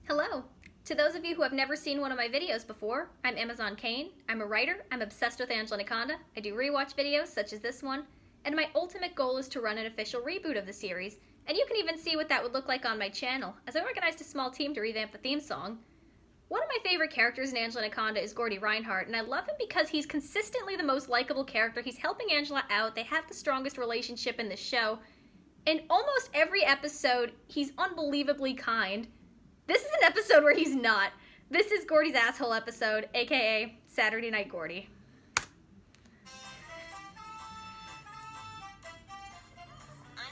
Hello! To those of you who have never seen one of my videos before, I'm AmazzonKane. I'm a writer, I'm obsessed with Anaconda, I do rewatch videos such as this one, and my ultimate goal is to run an official reboot of the series, and you can even see what that would look like on my channel, as I organized a small team to revamp the theme song. One of my favorite characters in Anaconda is Gordy Rhinehart, and I love him because he's consistently the most likable character. He's helping Angela out, they have the strongest relationship in the show. In almost every episode, he's unbelievably kind. This is an episode where he's not. This is Gordy's asshole episode, aka Saturday Night Gordy.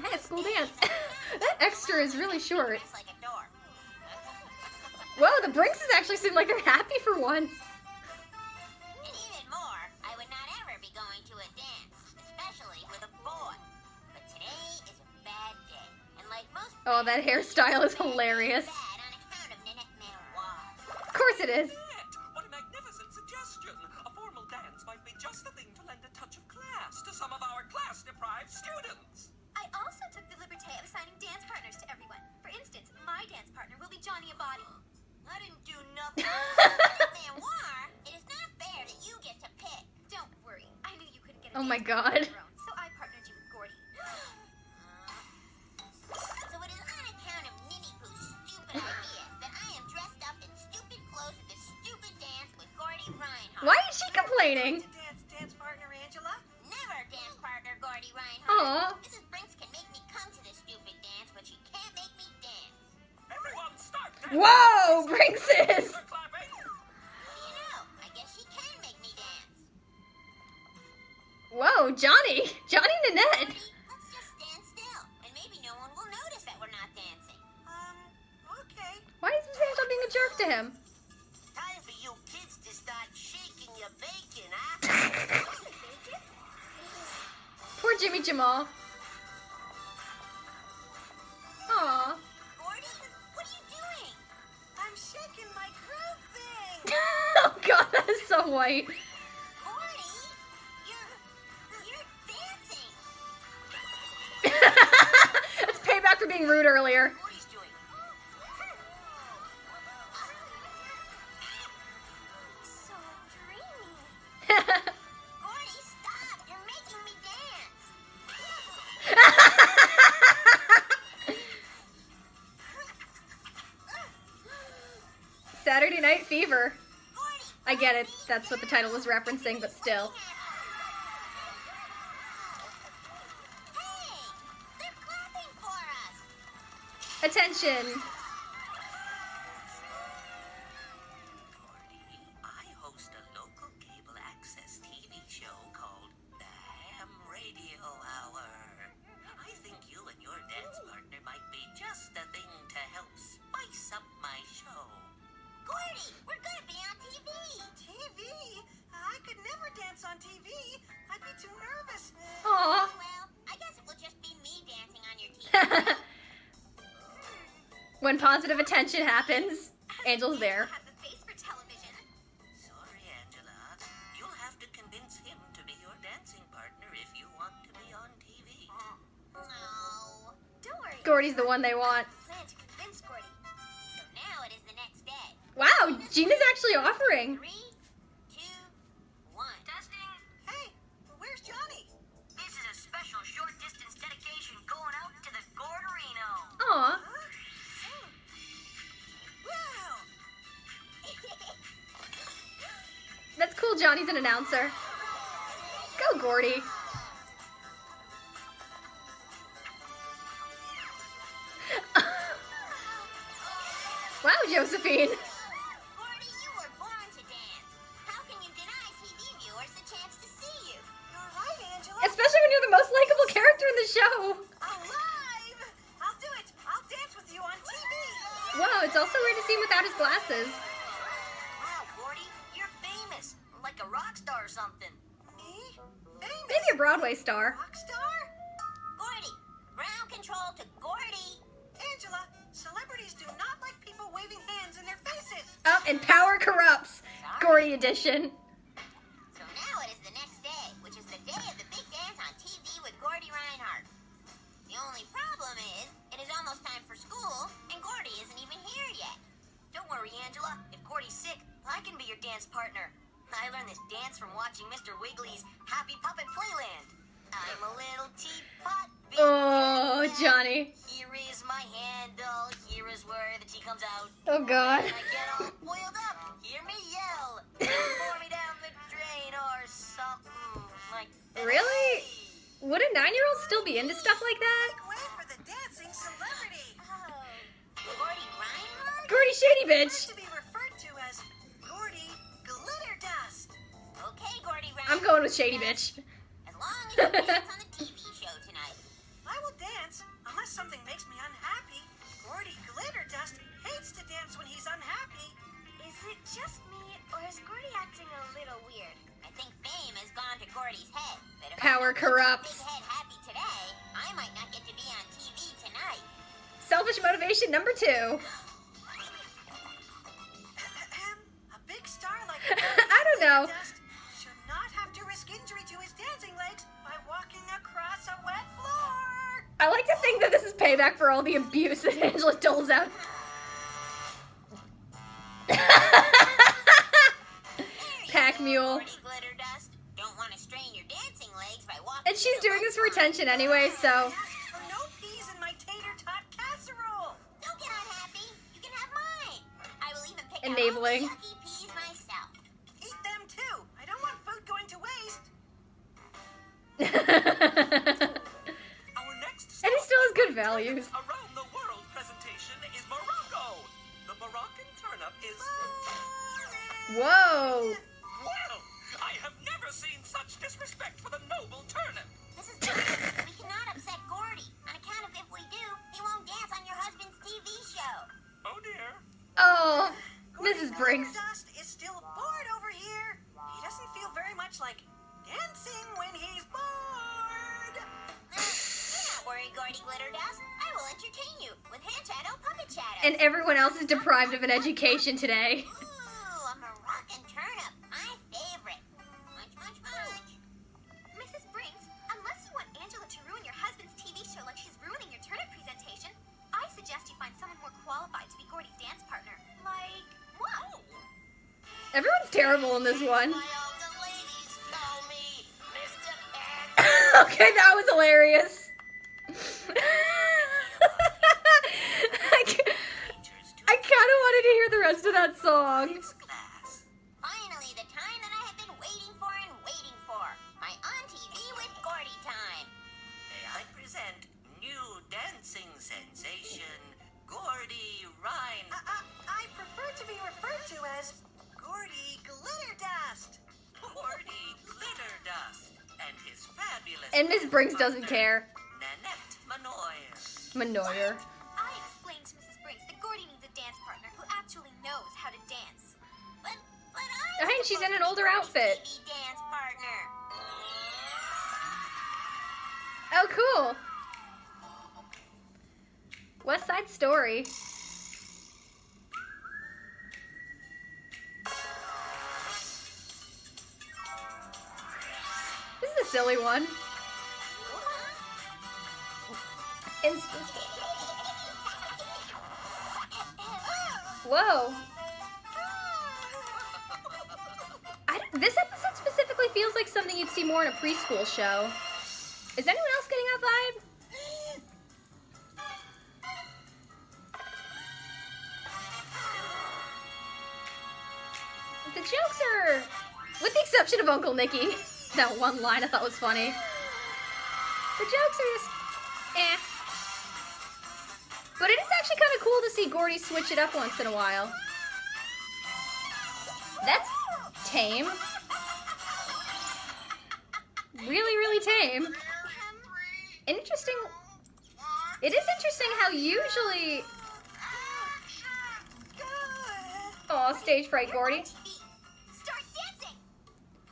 Hey, it's school dance. That extra is really short. Whoa, the Brinkses actually seem like they're happy for once. And even more, I would not ever be going to a dance, especially with a boy. But today is a bad day, and like most... Oh, that hairstyle is hilarious. Of course it is. What a magnificent suggestion. A formal dance might be just the thing to lend a touch of class to some of our class-deprived students. I also took the liberty of assigning dance partners to everyone. For instance, my dance partner will be Johnny Abadi. I didn't do nothing. It is not fair that you get to pick. Don't worry, I knew you couldn't get a Oh my dance partner God. on your own, so I partnered you with Gordy. So it is on account of Minnie Pooh's stupid idea that I am dressed up in stupid clothes at this stupid dance with Gordy Rhinehart. Why is she complaining? Dance partner, Angela? Never dance partner, Gordy Rhinehart. Aw. Mrs. Brinks can make me come to this stupid dance, but she can't make me dance. Everyone start dancing. Whoa, Brinkses! For clapping. What do you know? I guess she can make me dance. Whoa, Johnny and Annette. Gordy, let's just stand still, and maybe no one will notice that we're not dancing. Okay. Why is Miss Angela being a jerk to him? Time for you kids to start shaking your bacon, huh? Poor Jimmy Jamal. Aw. Gordy, what are you doing? I'm shaking my groove thing. Oh god, that is so white. Gordy, you're dancing. That's payback for being rude earlier. Gordy's doing. So dreamy. Gordy, stop! You're making me dance. Saturday Night Fever. Gordy, I get it. That's what the title was referencing, but still. hey, they're clapping for us. Attention. Gordy, I host a local cable access TV show called The Ham Radio Hour. I think you and your dance partner might be just the thing to help spice up my show. Gordy, we're gonna be on TV. TV? I could never dance on TV. I'd be too nervous. Aw. Well, I guess it will just be me dancing on your TV. When positive attention happens, Angel's there. I have the face for television. Sorry, Angela. You'll have to convince him to be your dancing partner if you want to be on TV. No. Don't worry. Gordy's the one they want. I plan to convince Gordy. So now it is the next day. Wow, Gina's actually offering. 3, 2, 1. Testing. Hey, where's Johnny? This is a special short distance dedication going out to the Gordorino. Aw. Wow. That's cool, Johnny's an announcer. Go, Gordy. Wow, Josephine. Gordy, you were born to dance. How can you deny TV viewers the chance to see you? You're right, Angela. Especially when you're the most likable character in the show. Alive. I'll do it. I'll dance with you on TV. Wow, it's also weird to see him without his glasses. Wow, Gordy, you're famous. Like a rock star or something. Me? Famous? Maybe a Broadway star. Rock star? Gordy, ground control to Gordy. Angela, celebrities do not like people waving hands in their faces. Oh, and power corrupts. Gordy edition. So now it is the next day, which is the day of the big dance on TV with Gordy Rhinehart. The only problem is, it is almost time for school, and Gordy isn't even here yet. dance partner. I learned this dance from watching Mr. Wiggly's Happy Puppet Playland. I'm a little teapot. Oh, Johnny. Here is my handle. Here is where the tea comes out. Oh, God. When I get all boiled up, hear me yell. Pour me down the drain or something like that. Really? Would a 9-year-old still be into stuff like that? Make way for the dancing celebrity. Gordy Rhinehart? Gordy Shady Prefer Bitch. to be referred to as Gordy Glitter Dust. Okay, Gordy Rhinehart. I'm going with Shady Bitch. As long as you dance on the TV show tonight. I will dance unless something makes me unhappy. Gordy Glitter Dust hates to dance when he's unhappy. Is it just me, or is Gordy acting a little weird? I think fame has gone to Gordy's head. But if Power I don't make corrupts. Big Head happy today, I might not get to be on TV tonight. Selfish motivation number 2. A big star like I don't know. Glitter Dust should not have to risk injury to his dancing legs by walking across a wet floor. I like to think that this is payback for all the abuse that Angela doles out. Pack mule. Gordy Glitter Dust. Don't want to strain your dancing legs by walking. And she's doing this for attention anyway, so. For no peas in my tater tot casserole. Don't get unhappy. You can have mine. I will even pick Enabling. out all the yucky peas myself. Eat them too. I don't want food going to waste. Our next And he still has good values. around the world presentation is Morocco. The Moroccan turnip is... Whoa. Wow! I have never seen such disrespect for the noble turnip. Mrs. Briggs, we cannot upset Gordy. On account of if we do, he won't dance on your husband's TV show. Oh dear. Oh, Gordy Mrs. Glitter Briggs. Dust is still bored over here. He doesn't feel very much like dancing when he's bored. Do not worry, Gordy Glitter Dust. I will entertain you with hand shadow puppet shadow. And everyone else is deprived of an education today. Ooh, a Moroccan turnip. My favorite. Munch, munch, munch. Mrs. Briggs, unless you want Angela to ruin your husband's TV show like she's ruining your turnip presentation, I suggest you find someone more qualified to be Gordy's dance partner. Like, what? Everyone's terrible in this one. Why all the ladies call me Mr. Dance. Okay, that was hilarious. I kind of wanted to hear the rest of that song. This class. Finally, the time that I have been waiting for and waiting for. My on TV with Gordy time. May I present new dancing sensation, Gordy Rhinehart. I prefer to be referred to as Gordy Glitter Dust. Gordy Glitter Dust and his fabulous... And Miss Briggs doesn't care. Nanette Manoyer. Manoyer. I explained to Mrs. Briggs that Gordy needs a dance partner who actually knows how to dance. But I think she's in an older outfit. TV dance partner. Oh, cool. West Side Story. This is a silly one. Whoa. This episode specifically feels like something you'd see more in a preschool show. Is anyone else getting that vibe? The jokes are, with the exception of Uncle Nicky, that one line I thought was funny. The jokes are just, eh. But it is actually kind of cool to see Gordy switch it up once in a while. That's tame. Really, really tame. Interesting. It is interesting how usually... Aw, stage fright, Gordy. Start dancing!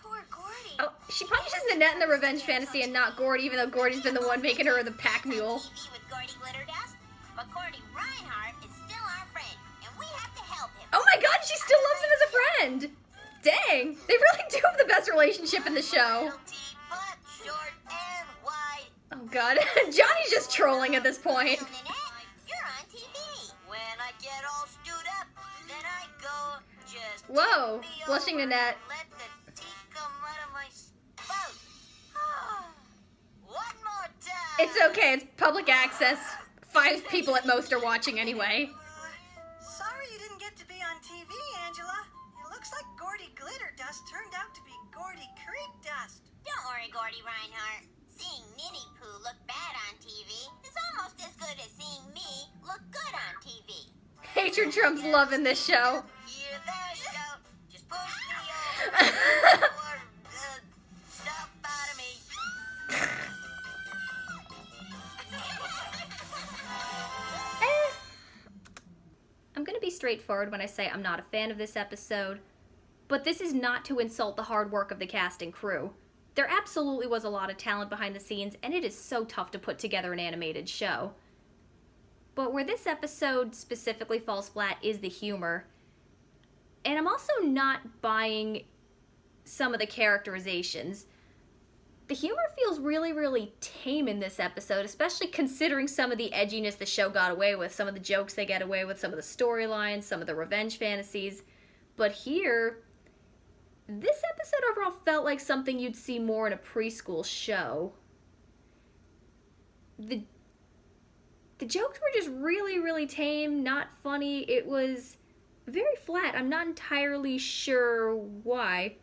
Poor Gordy. Oh, she punishes Nanette in the revenge fantasy and not Gordy, even though Gordy's been the one making her the pack mule. TV with Gordy Glitter Dust, but Gordy Rhinehart is still our friend, and we have to help him. Oh my god, she still loves him as a friend! Dang, they really do have the best relationship in the show. Little teapot, short and wide. Oh god, Johnny's just trolling at this point. Nanette, you're on TV. When I get all stewed up, then I Just Whoa, tip me blushing over Nanette. and let the tea come out of my spout. One more time. It's okay, it's public access. 5 people at most are watching anyway. Sorry you didn't get to be on TV, Angela. It looks like Gordy Glitter Dust turned out to be Gordy Creek Dust. Don't worry, Gordy Rhinehart. Seeing Ninny Poo look bad on TV is almost as good as seeing me look good on TV. Hatred Trump's loving this show. Here, there you go. Just push me over or stuff out of me. I'm gonna be straightforward when I say I'm not a fan of this episode, but this is not to insult the hard work of the cast and crew. There absolutely was a lot of talent behind the scenes, and it is so tough to put together an animated show. But where this episode specifically falls flat is the humor. And I'm also not buying some of the characterizations. The humor feels really, really tame in this episode, especially considering some of the edginess the show got away with, some of the jokes they get away with, some of the storylines, some of the revenge fantasies. But here, this episode overall felt like something you'd see more in a preschool show. The jokes were just really, really tame, not funny. It was very flat. I'm not entirely sure why.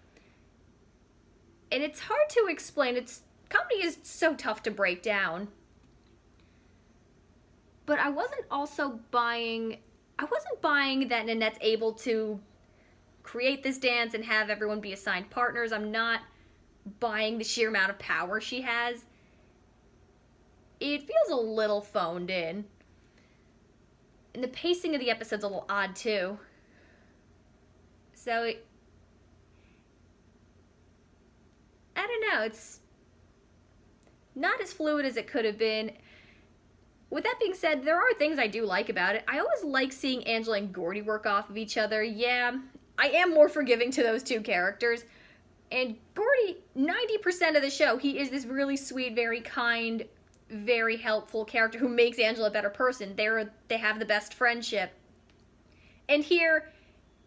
And it's hard to explain. Comedy is so tough to break down. But I wasn't buying that Nanette's able to create this dance and have everyone be assigned partners. I'm not buying the sheer amount of power she has. It feels a little phoned in. And the pacing of the episode's a little odd too. So I don't know, it's not as fluid as it could have been. With that being said, there are things I do like about it. I always like seeing Angela and Gordie work off of each other. Yeah, I am more forgiving to those two characters. And Gordie, 90% of the show, he is this really sweet, very kind, very helpful character who makes Angela a better person. They have the best friendship. And here,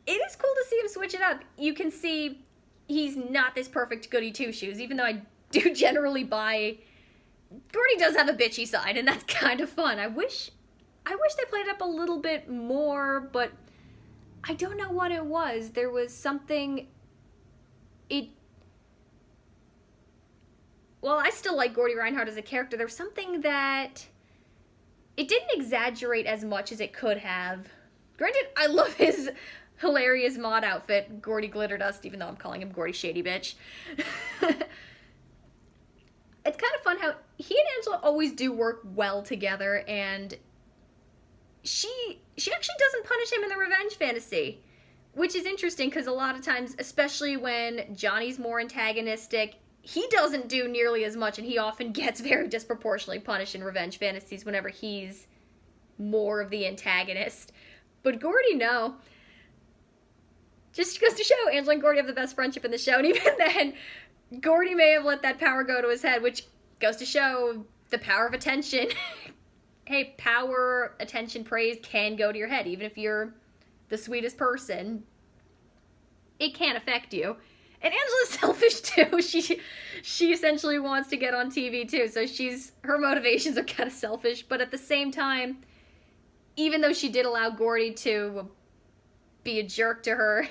it is cool to see him switch it up. You can see he's not this perfect goody two-shoes, even though I do generally buy... Gordie does have a bitchy side, and that's kind of fun. I wish they played it up a little bit more, but I don't know what it was. There was something... Well, I still like Gordy Rhinehart as a character. There was something that... It didn't exaggerate as much as it could have. Granted, I love his hilarious mod outfit, Gordy Glitter Dust, even though I'm calling him Gordy Shady Bitch. It's kind of fun how he and Angela always do work well together, and she actually doesn't punish him in the revenge fantasy, which is interesting because a lot of times, especially when Johnny's more antagonistic, he doesn't do nearly as much, and he often gets very disproportionately punished in revenge fantasies whenever he's more of the antagonist. But Gordie, no. Just goes to show Angela and Gordie have the best friendship in the show, and even then, Gordie may have let that power go to his head, which goes to show the power of attention. Hey, power, attention, praise can go to your head, even if you're the sweetest person. It can affect you. And Angela's selfish too. She essentially wants to get on TV too, so her motivations are kind of selfish, but at the same time, even though she did allow Gordie to be a jerk to her,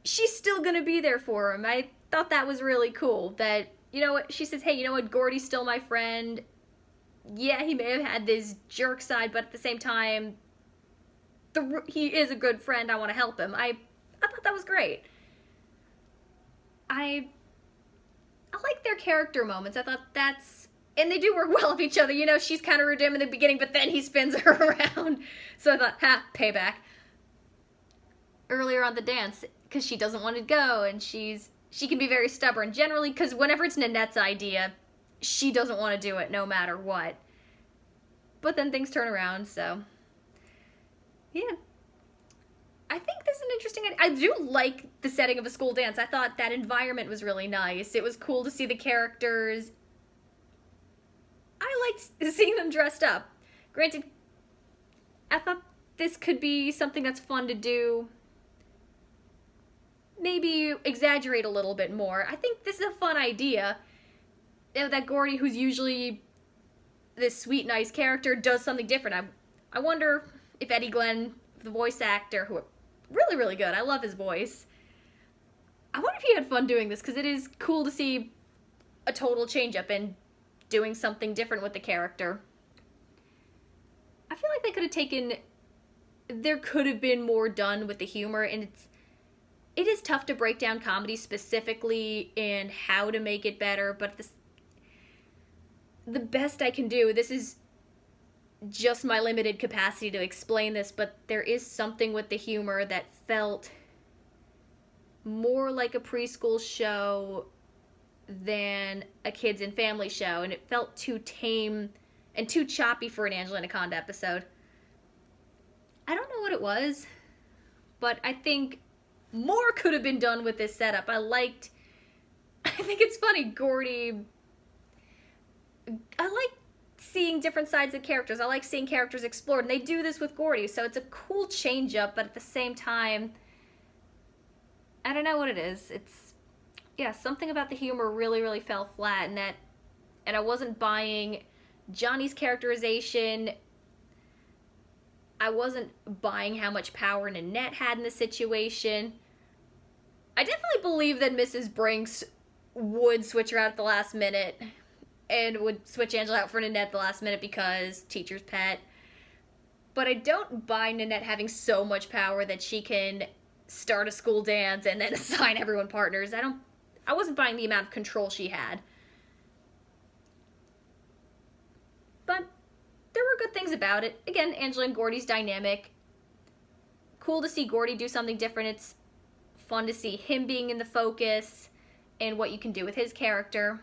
she's still gonna be there for him. I thought that was really cool. That, you know what, she says, hey, you know what, Gordie's still my friend. Yeah, he may have had this jerk side, but at the same time, he is a good friend. I want to help him. I thought that was great. I like their character moments. I thought and they do work well with each other. You know, she's kind of rude to him in the beginning, but then he spins her around. So I thought, payback. Earlier on the dance, because she doesn't want to go, and she can be very stubborn. Generally, because whenever it's Nanette's idea, she doesn't want to do it no matter what. But then things turn around, so... yeah. I think this is an interesting idea. I do like the setting of a school dance. I thought that environment was really nice. It was cool to see the characters. I liked seeing them dressed up. Granted, I thought this could be something that's fun to do. Maybe exaggerate a little bit more. I think this is a fun idea. You know, that Gordie, who's usually this sweet, nice character, does something different. I wonder if Eddie Glenn, the voice actor, who really, really good. I love his voice. I wonder if he had fun doing this, because it is cool to see a total change-up and doing something different with the character. I feel like they could have taken... There could have been more done with the humor, and it is tough to break down comedy specifically and how to make it better, but the best I can do, this is just my limited capacity to explain this, but there is something with the humor that felt more like a preschool show than a kids and family show, and it felt too tame and too choppy for an Anaconda episode. I don't know what it was, but I think more could have been done with this setup. I think it's funny, Gordie, I like seeing different sides of characters. I like seeing characters explored, and they do this with Gordie, so it's a cool change-up, but at the same time, I don't know what it is. Yeah, something about the humor really, really fell flat, and I wasn't buying Johnny's characterization. I wasn't buying how much power Nanette had in the situation. I definitely believe that Mrs. Brinks would switch her out at the last minute, and would switch Angela out for Nanette at the last minute because teacher's pet. But I don't buy Nanette having so much power that she can start a school dance and then assign everyone partners. I wasn't buying the amount of control she had. But there were good things about it. Again, Angela and Gordie's dynamic. Cool to see Gordie do something different. It's fun to see him being in the focus and what you can do with his character.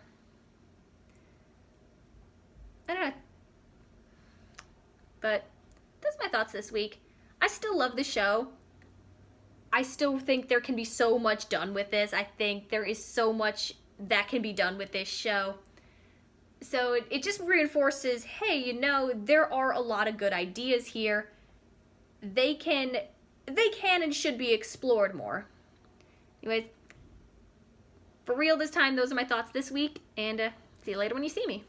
I don't know. But those are my thoughts this week. I still love the show. I still think there can be so much done with this. I think there is so much that can be done with this show. So it just reinforces, hey, you know, there are a lot of good ideas here. They can and should be explored more. Anyways, for real this time, those are my thoughts this week, and see you later when you see me.